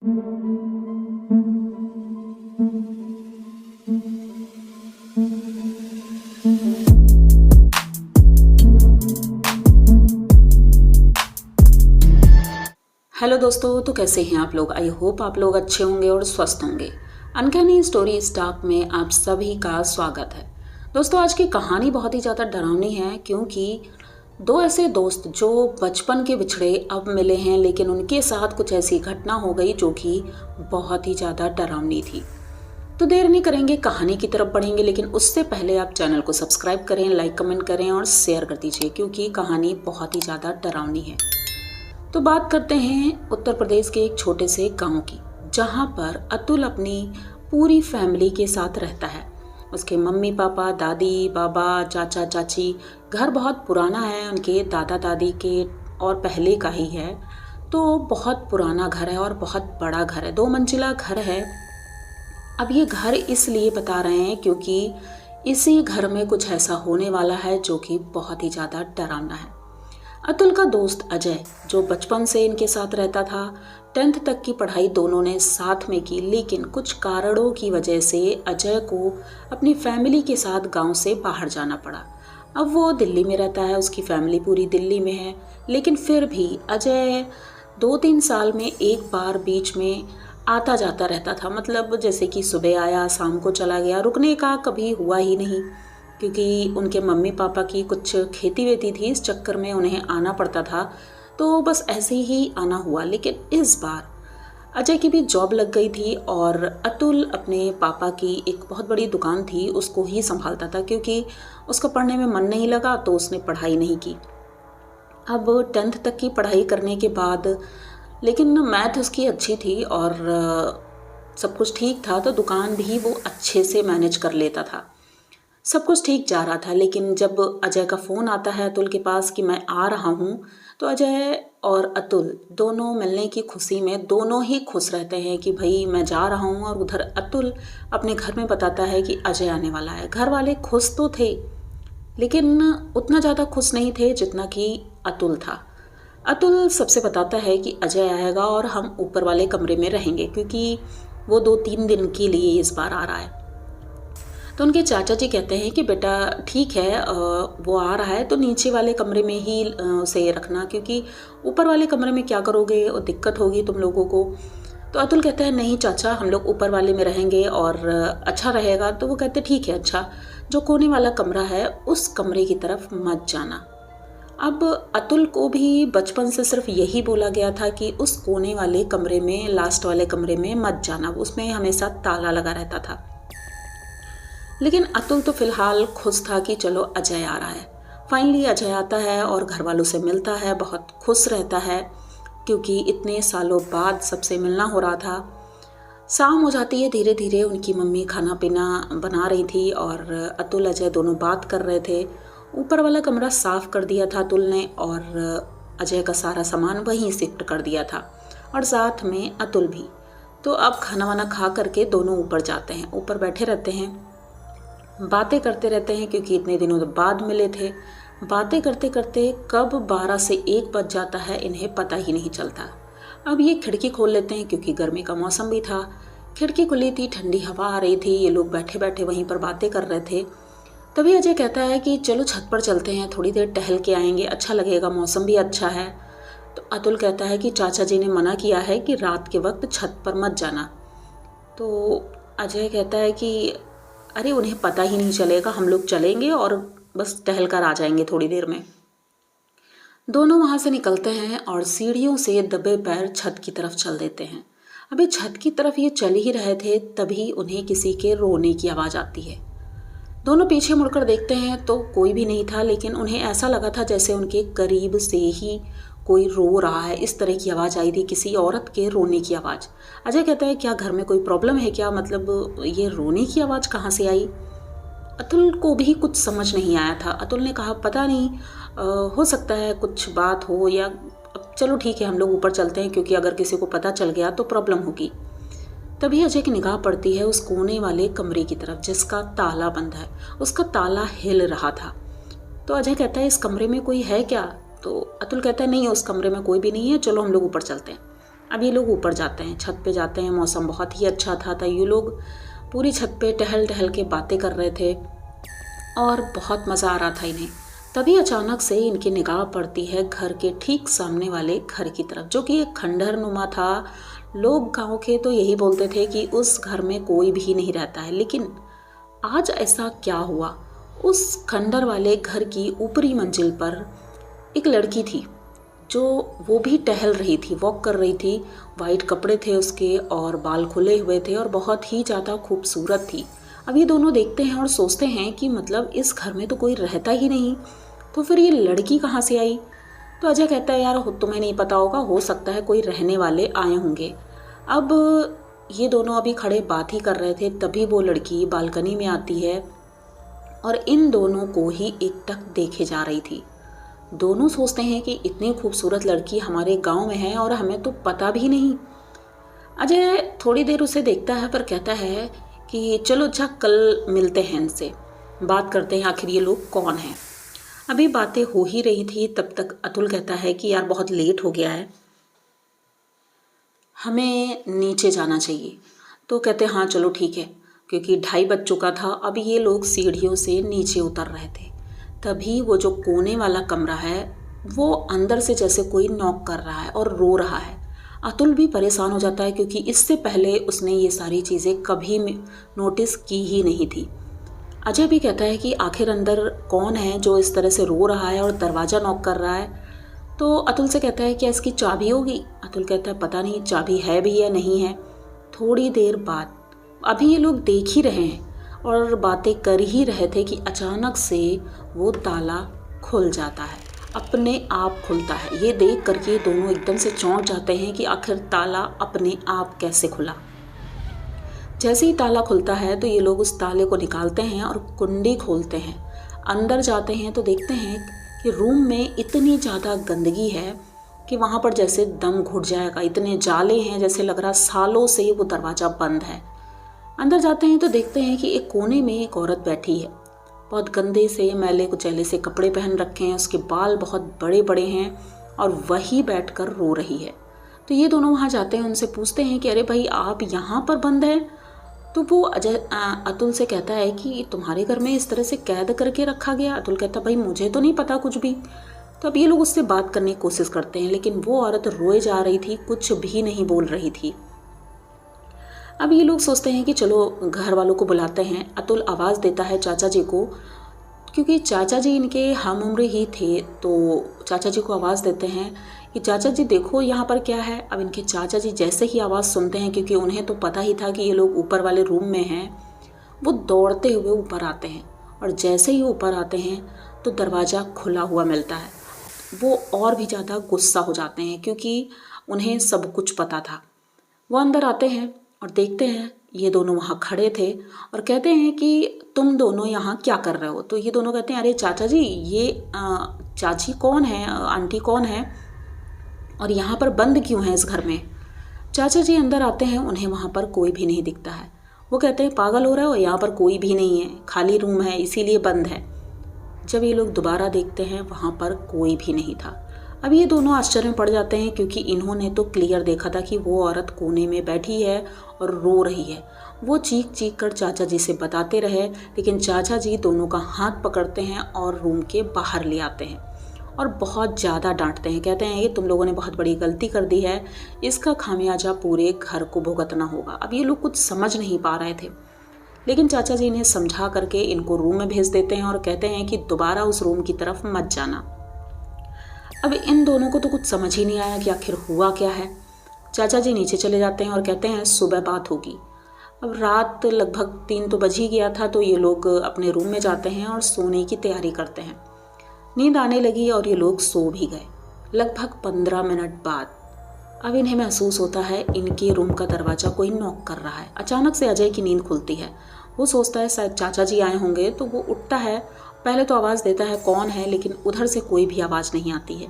Hello दोस्तों, तो कैसे हैं आप लोग। आई होप आप लोग अच्छे होंगे और स्वस्थ होंगे। अनकैनी स्टोरी स्टॉक में आप सभी का स्वागत है। दोस्तों, आज की कहानी बहुत ही ज़्यादा डरावनी है, क्योंकि दो ऐसे दोस्त जो बचपन के बिछड़े अब मिले हैं, लेकिन उनके साथ कुछ ऐसी घटना हो गई जो कि बहुत ही ज़्यादा डरावनी थी। तो देर नहीं करेंगे, कहानी की तरफ बढ़ेंगे, लेकिन उससे पहले आप चैनल को सब्सक्राइब करें, लाइक कमेंट करें और शेयर कर दीजिए, क्योंकि कहानी बहुत ही ज़्यादा डरावनी है। तो बात करते हैं उत्तर प्रदेश के एक छोटे से गांव की, जहां पर अतुल अपनी पूरी फैमिली के साथ रहता है। उसके मम्मी पापा, दादी बाबा, चाचा चाची। घर बहुत पुराना है, उनके दादा दादी के और पहले का ही है। तो बहुत पुराना घर है और बहुत बड़ा घर है, 2 मंजिला घर है। अब ये घर इसलिए बता रहे हैं क्योंकि इसी घर में कुछ ऐसा होने वाला है जो कि बहुत ही ज़्यादा डरावना है। अतुल का दोस्त अजय, जो बचपन से इनके साथ रहता था, 10th तक की पढ़ाई दोनों ने साथ में की, लेकिन कुछ कारणों की वजह से अजय को अपनी फैमिली के साथ गांव से बाहर जाना पड़ा। अब वो दिल्ली में रहता है, उसकी फैमिली पूरी दिल्ली में है, लेकिन फिर भी अजय 2-3 साल में एक बार बीच में आता जाता रहता था। मतलब जैसे कि सुबह आया, शाम को चला गया, रुकने का कभी हुआ ही नहीं, क्योंकि उनके मम्मी पापा की कुछ खेती वेती थी, इस चक्कर में उन्हें आना पड़ता था। तो बस ऐसे ही आना हुआ। लेकिन इस बार अजय की भी जॉब लग गई थी और अतुल अपने पापा की एक बहुत बड़ी दुकान थी, उसको ही संभालता था, क्योंकि उसका पढ़ने में मन नहीं लगा तो उसने पढ़ाई नहीं की। अब 10th तक की पढ़ाई करने के बाद, लेकिन मैथ उसकी अच्छी थी और सब कुछ ठीक था, तो दुकान भी वो अच्छे से मैनेज कर लेता था। सब कुछ ठीक जा रहा था। लेकिन जब अजय का फ़ोन आता है अतुल के पास कि मैं आ रहा हूँ, तो अजय और अतुल दोनों मिलने की खुशी में दोनों ही खुश रहते हैं कि भाई मैं जा रहा हूँ। और उधर अतुल अपने घर में बताता है कि अजय आने वाला है। घर वाले खुश तो थे, लेकिन उतना ज़्यादा खुश नहीं थे जितना कि अतुल था। अतुल सबसे बताता है कि अजय आएगा और हम ऊपर वाले कमरे में रहेंगे, क्योंकि वो 2-3 दिन के लिए इस बार आ रहा है। तो उनके चाचा जी कहते हैं कि बेटा ठीक है, वो आ रहा है तो नीचे वाले कमरे में ही उसे रखना, क्योंकि ऊपर वाले कमरे में क्या करोगे और दिक्कत होगी तुम लोगों को। तो अतुल कहता है नहीं चाचा, हम लोग ऊपर वाले में रहेंगे और अच्छा रहेगा। तो वो कहते ठीक है, अच्छा जो कोने वाला कमरा है उस कमरे की तरफ मत जाना। अब अतुल को भी बचपन से सिर्फ यही बोला गया था कि उस कोने वाले कमरे में, लास्ट वाले कमरे में मत जाना, उसमें हमेशा ताला लगा रहता था। लेकिन अतुल तो फिलहाल खुश था कि चलो अजय आ रहा है। फाइनली अजय आता है और घर वालों से मिलता है, बहुत खुश रहता है, क्योंकि इतने सालों बाद सबसे मिलना हो रहा था। शाम हो जाती है, धीरे धीरे उनकी मम्मी खाना पीना बना रही थी और अतुल अजय दोनों बात कर रहे थे। ऊपर वाला कमरा साफ़ कर दिया था अतुल ने और अजय का सारा सामान वहीं शिफ्ट कर दिया था, और साथ में अतुल भी। तो अब खाना वाना खा करके दोनों ऊपर जाते हैं, ऊपर बैठे रहते हैं, बातें करते रहते हैं, क्योंकि इतने दिनों बाद मिले थे। बातें करते करते कब 12 से 1 बज जाता है इन्हें पता ही नहीं चलता। अब ये खिड़की खोल लेते हैं, क्योंकि गर्मी का मौसम भी था। खिड़की खुली थी, ठंडी हवा आ रही थी, ये लोग बैठे बैठे वहीं पर बातें कर रहे थे। तभी अजय कहता है कि चलो छत पर चलते हैं, थोड़ी देर टहल के आएंगे, अच्छा लगेगा, मौसम भी अच्छा है। तो अतुल कहता है कि चाचा जी ने मना किया है कि रात के वक्त छत पर मत जाना। तो अजय कहता है कि अरे उन्हें पता ही नहीं चलेगा, हम लोग चलेंगे और बस टहल कर आ जाएंगे थोड़ी देर में। दोनों वहाँ से निकलते हैं और सीढ़ियों से दबे पैर छत की तरफ चल देते हैं। अभी छत की तरफ ये चल ही रहे थे, तभी उन्हें किसी के रोने की आवाज़ आती है। दोनों पीछे मुड़कर देखते हैं तो कोई भी नहीं था, लेकिन उन्हें ऐसा लगा था जैसे उनके करीब से ही कोई रो रहा है। इस तरह की आवाज़ आई थी, किसी औरत के रोने की आवाज़। अजय कहता है क्या घर में कोई प्रॉब्लम है क्या, मतलब ये रोने की आवाज़ कहाँ से आई। अतुल को भी कुछ समझ नहीं आया था। अतुल ने कहा पता नहीं, हो सकता है कुछ बात हो, या चलो ठीक है हम लोग ऊपर चलते हैं, क्योंकि अगर किसी को पता चल गया तो प्रॉब्लम होगी। तभी अजय की निगाह पड़ती है उस कोने वाले कमरे की तरफ जिसका ताला बंद है। उसका ताला हिल रहा था। तो अजय कहता है इस कमरे में कोई है क्या। तो अतुल कहता है नहीं, उस कमरे में कोई भी नहीं है, चलो हम लोग ऊपर चलते हैं। अब ये लोग ऊपर जाते हैं, छत पे जाते हैं। मौसम बहुत ही अच्छा था, तो ये लोग पूरी छत पे टहल टहल के बातें कर रहे थे और बहुत मज़ा आ रहा था इन्हें। तभी अचानक से इनकी निगाह पड़ती है घर के ठीक सामने वाले घर की तरफ, जो कि एक खंडहर नुमा था। लोग गांव के तो यही बोलते थे कि उस घर में कोई भी नहीं रहता है, लेकिन आज ऐसा क्या हुआ। उस खंडहर वाले घर की ऊपरी मंजिल पर एक लड़की थी, जो वो भी टहल रही थी, वॉक कर रही थी। वाइट कपड़े थे उसके और बाल खुले हुए थे और बहुत ही ज़्यादा खूबसूरत थी। अब ये दोनों देखते हैं और सोचते हैं कि मतलब इस घर में तो कोई रहता ही नहीं, तो फिर ये लड़की कहाँ से आई। तो अजय कहता है यार तुम्हें नहीं पता होगा, हो सकता है कोई रहने वाले आए होंगे। अब ये दोनों अभी खड़े बात ही कर रहे थे, तभी वो लड़की बालकनी में आती है और इन दोनों को ही एकटक देखे जा रही थी। दोनों सोचते हैं कि इतनी खूबसूरत लड़की हमारे गांव में है और हमें तो पता भी नहीं। अजय थोड़ी देर उसे देखता है पर कहता है कि चलो अच्छा कल मिलते हैं, इनसे बात करते हैं आखिर ये लोग कौन हैं। अभी बातें हो ही रही थी, तब तक अतुल कहता है कि यार बहुत लेट हो गया है, हमें नीचे जाना चाहिए। तो कहते हैं हाँ चलो ठीक है, क्योंकि 2:30 बज चुका था। अब ये लोग सीढ़ियों से नीचे उतर रहे थे। तभी वो जो कोने वाला कमरा है वो अंदर से जैसे कोई नॉक कर रहा है और रो रहा है। अतुल भी परेशान हो जाता है, क्योंकि इससे पहले उसने ये सारी चीज़ें कभी नोटिस की ही नहीं थी। अजय भी कहता है कि आखिर अंदर कौन है जो इस तरह से रो रहा है और दरवाज़ा नॉक कर रहा है। तो अतुल से कहता है क्या इसकी चाबी होगी। अतुल कहता है पता नहीं चाबी है भी या नहीं है। थोड़ी देर बाद अभी ये लोग देख ही रहे हैं और बातें कर ही रहे थे कि अचानक से वो ताला खुल जाता है, अपने आप खुलता है। ये देख करके दोनों एकदम से चौंक जाते हैं कि आखिर ताला अपने आप कैसे खुला। जैसे ही ताला खुलता है तो ये लोग उस ताले को निकालते हैं और कुंडी खोलते हैं। अंदर जाते हैं तो देखते हैं कि रूम में इतनी ज़्यादा गंदगी है कि वहाँ पर जैसे दम घुट जाएगा। इतने जाले हैं जैसे लग रहा सालों से वो दरवाज़ा बंद है। अंदर जाते हैं तो देखते हैं कि एक कोने में एक औरत बैठी है, बहुत गंदे से मैले कुचैले से कपड़े पहन रखे हैं, उसके बाल बहुत बड़े बड़े हैं और वही बैठकर रो रही है। तो ये दोनों वहाँ जाते हैं, उनसे पूछते हैं कि अरे भाई आप यहाँ पर बंद हैं। तो वो अतुल से कहता है कि तुम्हारे घर में इस तरह से कैद करके रखा गया। अतुल कहता भाई मुझे तो नहीं पता कुछ भी। तो अब ये लोग उससे बात करने की कोशिश करते हैं, लेकिन वो औरत रोए जा रही थी, कुछ भी नहीं बोल रही थी। अब ये लोग सोचते हैं कि चलो घर वालों को बुलाते हैं। अतुल आवाज़ देता है चाचा जी को, क्योंकि चाचा जी इनके हम उम्र ही थे। तो चाचा जी को आवाज़ देते हैं कि चाचा जी देखो यहाँ पर क्या है। अब इनके चाचा जी जैसे ही आवाज़ सुनते हैं, क्योंकि उन्हें तो पता ही था कि ये लोग ऊपर वाले रूम में हैं, वो दौड़ते हुए ऊपर आते हैं और जैसे ही ऊपर आते हैं तो दरवाज़ा खुला हुआ मिलता है। वो और भी ज़्यादा गुस्सा हो जाते हैं, क्योंकि उन्हें सब कुछ पता था। वो अंदर आते हैं और देखते हैं ये दोनों वहाँ खड़े थे और कहते हैं कि तुम दोनों यहाँ क्या कर रहे हो। तो ये दोनों कहते हैं अरे चाचा जी ये चाची कौन है, आंटी कौन है और यहाँ पर बंद क्यों है इस घर में। चाचा जी अंदर आते हैं, उन्हें वहाँ पर कोई भी नहीं दिखता है। वो कहते हैं पागल हो रहे हो, यहाँ पर कोई भी नहीं है, खाली रूम है इसीलिए बंद है। जब ये लोग दोबारा देखते हैं वहाँ पर कोई भी नहीं था। अब ये दोनों आश्चर्य में पड़ जाते हैं, क्योंकि इन्होंने तो क्लियर देखा था कि वो औरत कोने में बैठी है और रो रही है। वो चीख चीख कर चाचा जी से बताते रहे, लेकिन चाचा जी दोनों का हाथ पकड़ते हैं और रूम के बाहर ले आते हैं और बहुत ज़्यादा डांटते हैं। कहते हैं ये तुम लोगों ने बहुत बड़ी गलती कर दी है, इसका खामियाजा पूरे घर को भुगतना होगा। अब ये लोग कुछ समझ नहीं पा रहे थे, लेकिन चाचा जी इन्हें समझा करके इनको रूम में भेज देते हैं और कहते हैं कि दोबारा उस रूम की तरफ मत जाना। अब इन दोनों को तो कुछ समझ ही नहीं आया कि आखिर हुआ क्या है। चाचा जी नीचे चले जाते हैं और कहते हैं सुबह बात होगी। अब रात लगभग 3 तो बज ही गया था, तो ये लोग अपने रूम में जाते हैं और सोने की तैयारी करते हैं। नींद आने लगी और ये लोग सो भी गए। लगभग 15 मिनट बाद अब इन्हें महसूस होता है इनके रूम का दरवाज़ा कोई नॉक कर रहा है। अचानक से अजय की नींद खुलती है। वो सोचता है शायद चाचा जी आए होंगे, तो वो उठता है। पहले तो आवाज़ देता है कौन है, लेकिन उधर से कोई भी आवाज़ नहीं आती है।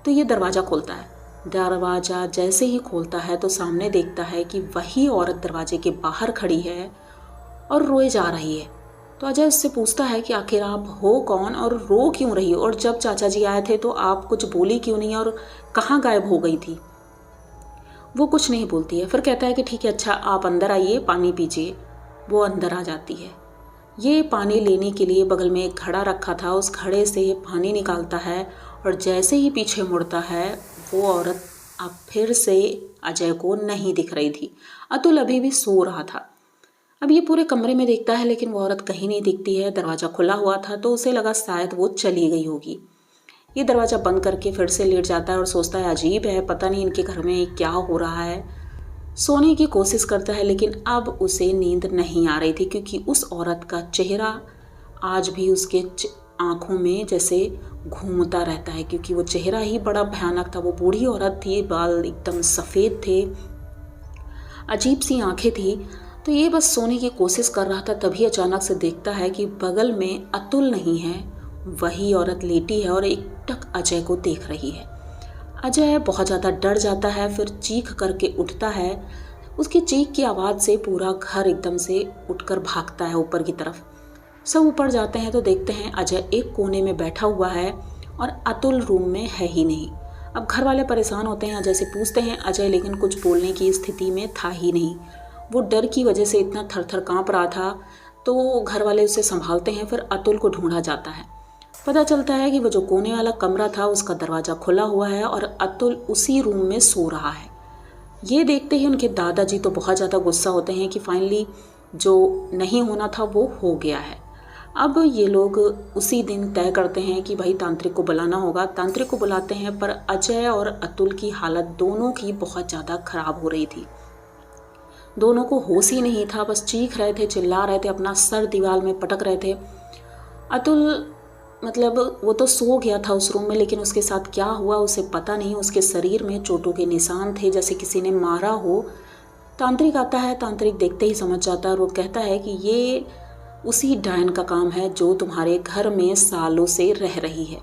तो ये दरवाज़ा खोलता है। दरवाज़ा जैसे ही खोलता है तो सामने देखता है कि वही औरत दरवाजे के बाहर खड़ी है और रोए जा रही है। तो अजय उससे पूछता है कि आखिर आप हो कौन और रो क्यों रही हो, और जब चाचा जी आए थे तो आप कुछ बोली क्यों नहीं और कहाँ गायब हो गई थी। वो कुछ नहीं बोलती है। फिर कहता है कि ठीक है, अच्छा आप अंदर आइए, पानी पीजिए। वो अंदर आ जाती है। ये पानी लेने के लिए बगल में एक घड़ा रखा था, उस घड़े से पानी निकालता है और जैसे ही पीछे मुड़ता है वो औरत अब फिर से अजय को नहीं दिख रही थी। अतुल अभी भी सो रहा था। अब ये पूरे कमरे में देखता है लेकिन वो औरत कहीं नहीं दिखती है। दरवाज़ा खुला हुआ था तो उसे लगा शायद वो चली गई होगी। ये दरवाज़ा बंद करके फिर से लेट जाता है और सोचता है अजीब है, पता नहीं इनके घर में क्या हो रहा है। सोने की कोशिश करता है लेकिन अब उसे नींद नहीं आ रही थी, क्योंकि उस औरत का चेहरा आज भी उसके आँखों में जैसे घूमता रहता है, क्योंकि वो चेहरा ही बड़ा भयानक था। वो बूढ़ी औरत थी, बाल एकदम सफ़ेद थे, अजीब सी आंखें थी। तो ये बस सोने की कोशिश कर रहा था, तभी अचानक से देखता है कि बगल में अतुल नहीं है, वही औरत लेटी है और एकटक अजय को देख रही है। अजय बहुत ज़्यादा डर जाता है, फिर चीख करके उठता है। उसकी चीख की आवाज़ से पूरा घर एकदम से उठकर भागता है ऊपर की तरफ। सब ऊपर जाते हैं तो देखते हैं अजय एक कोने में बैठा हुआ है और अतुल रूम में है ही नहीं। अब घर वाले परेशान होते हैं, अजय से पूछते हैं अजय लेकिन कुछ बोलने की स्थिति में था ही नहीं। वो डर की वजह से इतना थर थर काँप रहा था। तो घर वाले उसे संभालते हैं, फिर अतुल को ढूंढा जाता है। पता चलता है कि वो जो कोने वाला कमरा था उसका दरवाज़ा खुला हुआ है और अतुल उसी रूम में सो रहा है। ये देखते ही उनके दादाजी तो बहुत ज़्यादा गुस्सा होते हैं कि फाइनली जो नहीं होना था वो हो गया है। अब ये लोग उसी दिन तय करते हैं कि भाई तांत्रिक को बुलाना होगा। तांत्रिक को बुलाते हैं, पर अजय और अतुल की हालत दोनों की बहुत ज़्यादा ख़राब हो रही थी। दोनों को होश ही नहीं था, बस चीख रहे थे, चिल्ला रहे थे, अपना सर दीवार में पटक रहे थे। अतुल मतलब वो तो सो गया था उस रूम में, लेकिन उसके साथ क्या हुआ उसे पता नहीं। उसके शरीर में चोटों के निशान थे, जैसे किसी ने मारा हो। तांत्रिक आता है, तांत्रिक देखते ही समझ जाता है और वो कहता है कि ये उसी डायन का काम है जो तुम्हारे घर में सालों से रह रही है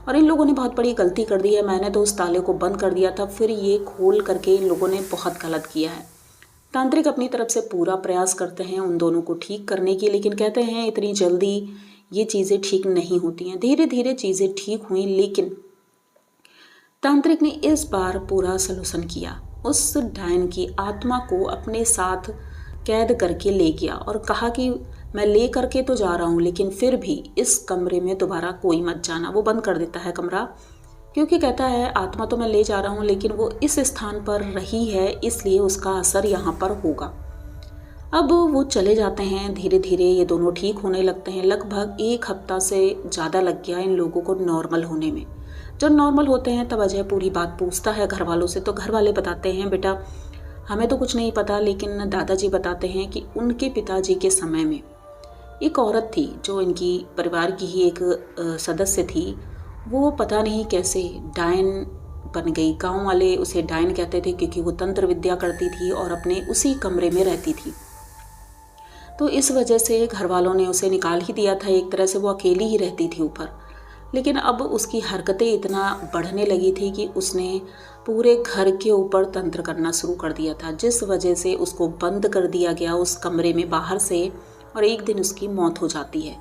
और इन लोगों ने बहुत बड़ी गलती कर दी है। मैंने तो उस ताले को बंद कर दिया था, फिर ये खोल करके इन लोगों ने बहुत गलत किया है। तांत्रिक अपनी तरफ से पूरा प्रयास करते हैं उन दोनों को ठीक करने की, लेकिन कहते हैं इतनी जल्दी ये चीज़ें ठीक नहीं होती हैं। धीरे धीरे चीज़ें ठीक हुई, लेकिन तांत्रिक ने इस बार पूरा सलूशन किया। उस डायन की आत्मा को अपने साथ कैद करके ले गया और कहा कि मैं ले करके तो जा रहा हूँ, लेकिन फिर भी इस कमरे में दोबारा कोई मत जाना। वो बंद कर देता है कमरा, क्योंकि कहता है आत्मा तो मैं ले जा रहा हूँ लेकिन वो इस स्थान पर रही है, इसलिए उसका असर यहाँ पर होगा। अब वो चले जाते हैं। धीरे धीरे ये दोनों ठीक होने लगते हैं। लगभग 1 हफ्ता से ज़्यादा लग गया इन लोगों को नॉर्मल होने में। जब नॉर्मल होते हैं तब अजय पूरी बात पूछता है घर वालों से, तो घर वाले बताते हैं बेटा हमें तो कुछ नहीं पता, लेकिन दादाजी बताते हैं कि उनके पिताजी के समय में एक औरत थी जो इनकी परिवार की ही एक सदस्य थी। वो पता नहीं कैसे डायन बन गई। गांव वाले उसे डायन कहते थे क्योंकि वो तंत्र विद्या करती थी और अपने उसी कमरे में रहती थी। तो इस वजह से घर वालों ने उसे निकाल ही दिया था। एक तरह से वो अकेली ही रहती थी ऊपर। लेकिन अब उसकी हरकतें इतना बढ़ने लगी थी कि उसने पूरे घर के ऊपर तंत्र करना शुरू कर दिया था, जिस वजह से उसको बंद कर दिया गया उस कमरे में बाहर से और एक दिन उसकी मौत हो जाती है।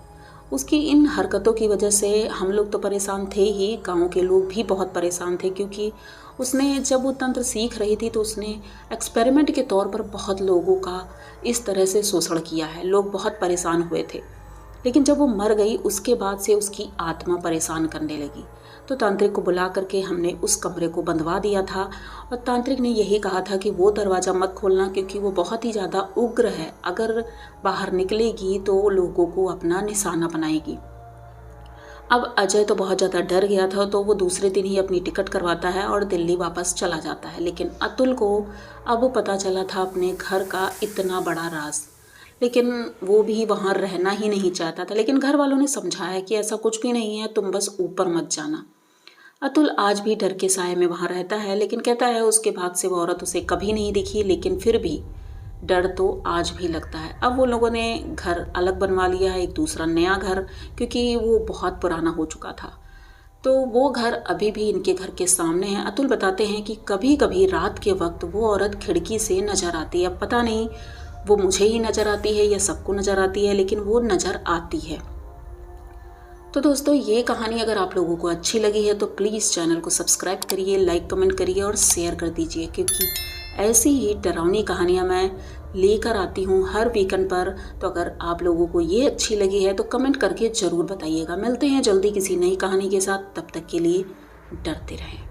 उसकी इन हरकतों की वजह से हम लोग तो परेशान थे ही, गांव के लोग भी बहुत परेशान थे, क्योंकि उसने जब वो तंत्र सीख रही थी तो उसने एक्सपेरिमेंट के तौर पर बहुत लोगों का इस तरह से शोषण किया है। लोग बहुत परेशान हुए थे। लेकिन जब वो मर गई उसके बाद से उसकी आत्मा परेशान करने लगी। तो तांत्रिक को बुला करके हमने उस कमरे को बंधवा दिया था और तांत्रिक ने यही कहा था कि वो दरवाज़ा मत खोलना, क्योंकि वो बहुत ही ज़्यादा उग्र है। अगर बाहर निकलेगी तो लोगों को अपना निशाना बनाएगी। अब अजय तो बहुत ज़्यादा डर गया था, तो वो दूसरे दिन ही अपनी टिकट करवाता है और दिल्ली वापस चला जाता है। लेकिन अतुल को अब पता चला था अपने घर का इतना बड़ा राज, लेकिन वो भी वहाँ रहना ही नहीं चाहता था। लेकिन घर वालों ने समझाया कि ऐसा कुछ भी नहीं है, तुम बस ऊपर मत जाना। अतुल आज भी डर के साए में वहाँ रहता है, लेकिन कहता है उसके बाद से वो औरत उसे कभी नहीं दिखी, लेकिन फिर भी डर तो आज भी लगता है। अब वो लोगों ने घर अलग बनवा लिया है, एक दूसरा नया घर, क्योंकि वो बहुत पुराना हो चुका था। तो वो घर अभी भी इनके घर के सामने है। अतुल बताते हैं कि कभी कभी रात के वक्त वो औरत खिड़की से नज़र आती है। पता नहीं वो मुझे ही नज़र आती है या सबको नज़र आती है, लेकिन वो नज़र आती है। तो दोस्तों ये कहानी अगर आप लोगों को अच्छी लगी है तो प्लीज़ चैनल को सब्सक्राइब करिए, लाइक कमेंट करिए और शेयर कर दीजिए, क्योंकि ऐसी ही डरावनी कहानियाँ मैं लेकर आती हूँ हर वीकेंड पर। तो अगर आप लोगों को ये अच्छी लगी है तो कमेंट करके ज़रूर बताइएगा। मिलते हैं जल्दी किसी नई कहानी के साथ, तब तक के लिए डरते रहें।